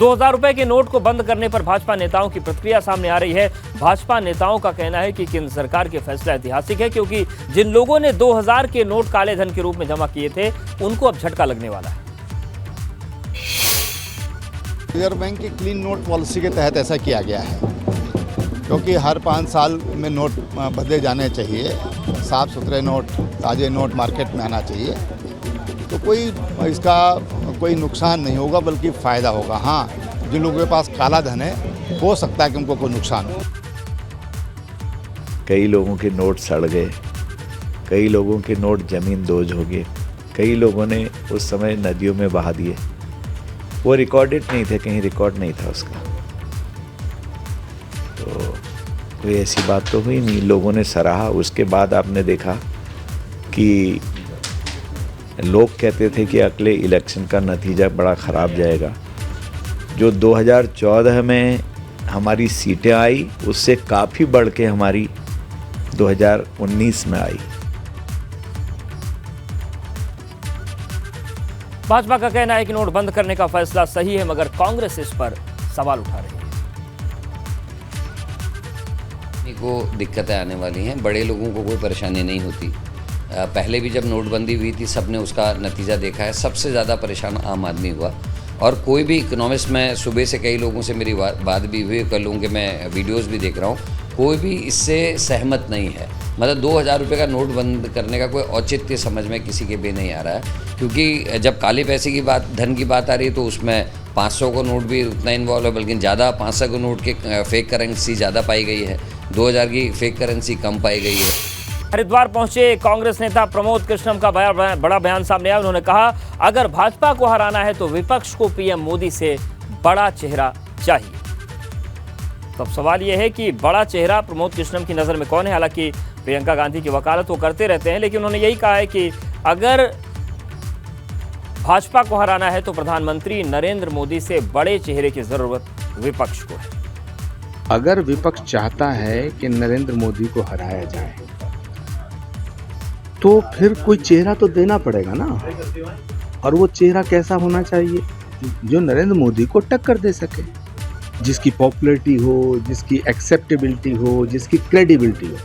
2000 रुपए के नोट को बंद करने पर भाजपा नेताओं की प्रतिक्रिया सामने आ रही है। भाजपा नेताओं का कहना है कि केंद्र सरकार के फैसला ऐतिहासिक है, क्योंकि जिन लोगों ने 2000 के नोट काले धन के रूप में जमा किए थे उनको अब झटका लगने वाला है। रिजर्व बैंक की क्लीन नोट पॉलिसी के तहत ऐसा किया गया है, क्योंकि हर 5 साल में नोट बदले जाने चाहिए, साफ सुथरे नोट, ताज़े नोट मार्केट में आना चाहिए, तो इसका कोई नुकसान नहीं होगा बल्कि फ़ायदा होगा। हाँ, जिन लोगों के पास काला धन है हो सकता है कि उनको कोई नुकसान हो। कई लोगों के नोट सड़ गए, कई लोगों के नोट जमीन दोज हो गए, कई लोगों ने उस समय नदियों में बहा दिए। वो रिकॉर्डेड नहीं थे, कहीं रिकॉर्ड नहीं था उसका, तो कोई ऐसी बात तो हुई नहीं। लोगों ने सराहा। उसके बाद आपने देखा कि लोग कहते थे कि अगले इलेक्शन का नतीजा बड़ा ख़राब जाएगा। जो 2014 में हमारी सीटें आई उससे काफ़ी बढ़ के हमारी 2019 में आई। भाजपा का कहना है कि नोट बंद करने का फैसला सही है, मगर कांग्रेस इस पर सवाल उठा रही है। को दिक्कतें आने वाली हैं, बड़े लोगों को कोई परेशानी नहीं होती। पहले भी जब नोटबंदी हुई थी सबने उसका नतीजा देखा है। सबसे ज़्यादा परेशान आम आदमी हुआ, और कोई भी इकोनॉमिस्ट, मैं सुबह से कई लोगों से मेरी बात भी हुई, कल लोगों के मैं वीडियोस भी देख रहा हूँ, कोई भी इससे सहमत नहीं है। मतलब 2000 रुपये का नोट बंद करने का कोई औचित्य समझ में किसी के भी नहीं आ रहा है, क्योंकि जब काले पैसे की बात, धन की बात आ रही है तो उसमें 500 का नोट भी उतना इन्वॉल्व है, बल्कि ज़्यादा 500 के नोट के फेक करेंसी ज़्यादा पाई गई है, 2000 की फेक करेंसी कम पाई गई है। हरिद्वार पहुंचे कांग्रेस नेता प्रमोद कृष्णम का बड़ा बयान सामने आया। उन्होंने कहा, अगर भाजपा को हराना है तो विपक्ष को पीएम मोदी से बड़ा चेहरा चाहिए। तो अब सवाल यह है कि बड़ा चेहरा प्रमोद कृष्णम की नजर में कौन है। हालांकि प्रियंका गांधी की वकालत वो करते रहते हैं, लेकिन उन्होंने यही कहा है कि अगर भाजपा को हराना है तो प्रधानमंत्री नरेंद्र मोदी से बड़े चेहरे की जरूरत विपक्ष को है। अगर विपक्ष चाहता है कि नरेंद्र मोदी को हराया जाए तो फिर कोई चेहरा तो देना पड़ेगा ना, और वो चेहरा कैसा होना चाहिए? जो नरेंद्र मोदी को टक्कर दे सके, जिसकी पॉपुलैरिटी हो, जिसकी एक्सेप्टेबिलिटी हो, जिसकी क्रेडिबिलिटी हो।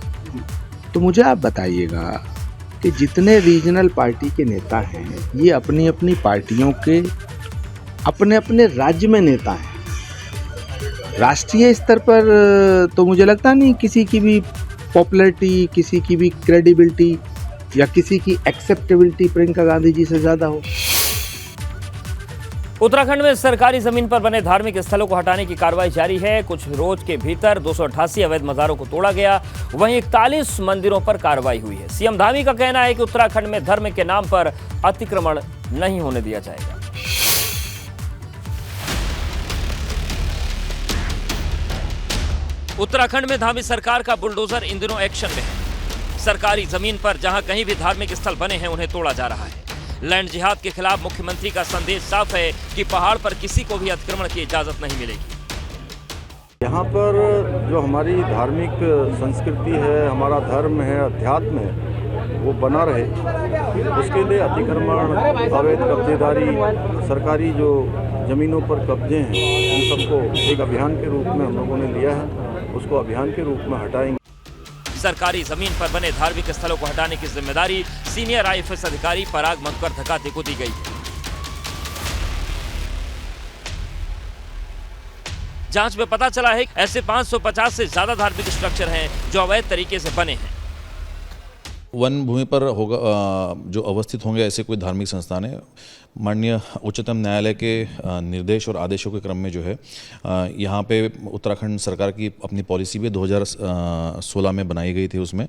तो मुझे आप बताइएगा कि जितने रीजनल पार्टी के नेता हैं, ये अपनी अपनी पार्टियों के अपने अपने राज्य में नेता हैं। राष्ट्रीय स्तर पर तो मुझे लगता नहीं किसी की भी पॉपुलैरिटी, किसी की भी क्रेडिबिलिटी या किसी की एक्सेप्टेबिलिटी प्रियंका गांधी जी से ज्यादा हो। उत्तराखंड में सरकारी जमीन पर बने धार्मिक स्थलों को हटाने की कार्रवाई जारी है। कुछ रोज के भीतर 288 अवैध मज़ारों को तोड़ा गया, वहीं 41 मंदिरों पर कार्रवाई हुई है। सीएम धामी का कहना है कि उत्तराखंड में धर्म के नाम पर अतिक्रमण नहीं होने दिया जाएगा। उत्तराखंड में धामी सरकार का बुलडोजर इन दिनों एक्शन में है। सरकारी जमीन पर जहां कहीं भी धार्मिक स्थल बने हैं उन्हें तोड़ा जा रहा है। लैंड जिहाद के खिलाफ मुख्यमंत्री का संदेश साफ है कि पहाड़ पर किसी को भी अतिक्रमण की इजाजत नहीं मिलेगी। यहाँ पर जो हमारी धार्मिक संस्कृति है, हमारा धर्म है, अध्यात्म है, वो बना रहे, उसके लिए अतिक्रमण, अवैध कब्जेदारी, सरकारी जो जमीनों पर कब्जे हैं, उन सबको एक अभियान के रूप में हम लोगों ने लिया है, उसको अभियान के रूप में हटाएंगे। सरकारी जमीन पर बने धार्मिक स्थलों को हटाने की जिम्मेदारी सीनियर आईएफएस अधिकारी पराग मधुकर धकाते को दी गई है। जांच में पता चला है कि ऐसे 550 से ज्यादा धार्मिक स्ट्रक्चर हैं जो अवैध तरीके से बने हैं। वन भूमि पर होगा जो अवस्थित होंगे ऐसे कोई धार्मिक संस्थान है, माननीय उच्चतम न्यायालय के निर्देश और आदेशों के क्रम में जो है यहाँ पे उत्तराखंड सरकार की अपनी पॉलिसी भी 2016 में बनाई गई थी। उसमें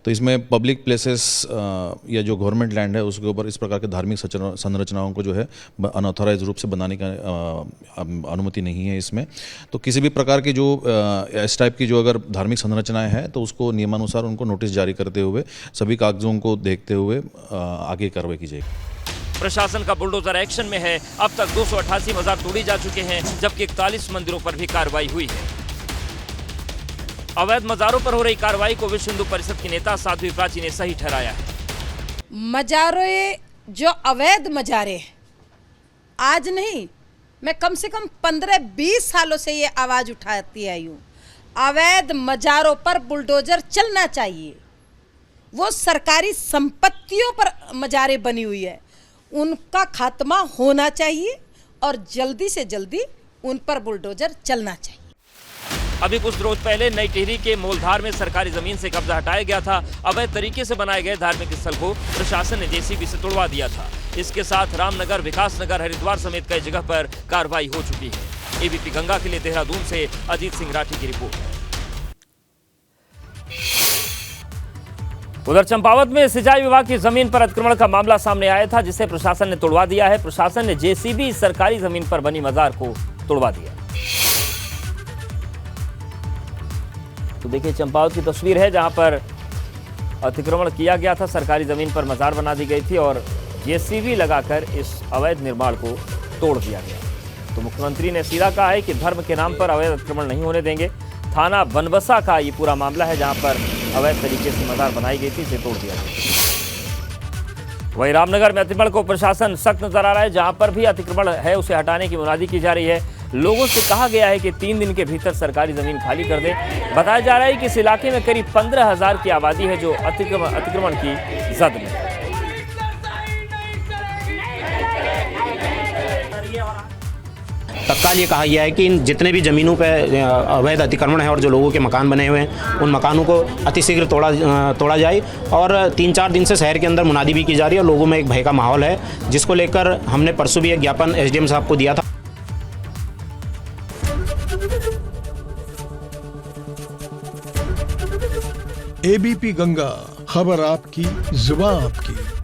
तो इसमें पब्लिक प्लेसेस या जो गवर्नमेंट लैंड है उसके ऊपर इस प्रकार के धार्मिक संरचनाओं को जो है अनऑथराइज रूप से बनाने का अनुमति नहीं है इसमें। तो किसी भी प्रकार की जो इस टाइप की जो अगर धार्मिक संरचनाएँ हैं तो उसको नियमानुसार उनको नोटिस जारी करते हुए सभी कागजों को देखते हुए आगे कार्रवाई की जाएगी। प्रशासन का बुलडोजर एक्शन में है। अब तक 288 मज़ार तोड़ी जा चुके हैं, जबकि 41 मंदिरों पर भी कार्रवाई हुई है। अवैध मज़ारों पर हो रही कार्रवाई को विश्व हिंदू परिषद की नेता साध्वी प्राची ने सही ठहराया है। मज़ारे जो अवैध मज़ारे आज नहीं मैं कम से कम 15-20 सालों से ये आवाज़ उठाती आई हूँ। अवैध मजारों पर बुलडोजर चलना चाहिए। वो सरकारी संपत्तियों पर मजारें बनी हुई है, उनका खात्मा होना चाहिए और जल्दी से जल्दी उन पर बुलडोजर चलना चाहिए। अभी कुछ रोज पहले नई टिहरी के मोलधार में सरकारी जमीन से कब्जा हटाया गया था। अवैध तरीके से बनाए गए धार्मिक स्थल को प्रशासन ने जेसीबी से तोड़वा दिया था। इसके साथ रामनगर, विकासनगर, हरिद्वार समेत कई जगह पर कार्रवाई हो चुकी है। एबीपी गंगा के लिए देहरादून से अजीत सिंह राठी की रिपोर्ट। उधर चंपावत में सिंचाई विभाग की जमीन पर अतिक्रमण का मामला सामने आया था, जिसे प्रशासन ने तोड़वा दिया है। प्रशासन ने जेसीबी सरकारी जमीन पर बनी मजार को तोड़वा दिया। तो देखिए चंपावत की तस्वीर है, जहां पर अतिक्रमण किया गया था, सरकारी जमीन पर मजार बना दी गई थी और जेसीबी लगाकर इस अवैध निर्माण को तोड़ दिया गया। तो मुख्यमंत्री ने सीधा कहा है कि धर्म के नाम पर अवैध अतिक्रमण नहीं होने देंगे। थाना बनबसा का ये पूरा मामला है, जहां पर अवैध तरीके से मजार बनाई गई थी, इसे तोड़ दिया गया। वहीं रामनगर में अतिक्रमण को प्रशासन सख्त नजर आ रहा है। जहां पर भी अतिक्रमण है उसे हटाने की मुनादी की जा रही है। लोगों से कहा गया है कि 3 दिन के भीतर सरकारी जमीन खाली कर दें। बताया जा रहा है कि इस इलाके में करीब 15,000 की आबादी है जो अतिक्रमण की जद में है। तत्काल ये कहा गया है कि इन जितने भी ज़मीनों पे अवैध अतिक्रमण है और जो लोगों के मकान बने हुए हैं, उन मकानों को अतिशीघ्र तोड़ा जाए। और 3-4 दिन से शहर के अंदर मुनादी भी की जा रही है और लोगों में एक भय का माहौल है, जिसको लेकर हमने परसों भी एक ज्ञापन एसडीएम साहब को दिया था। एबीपी गंगा, खबर आपकी, जुबान आपकी।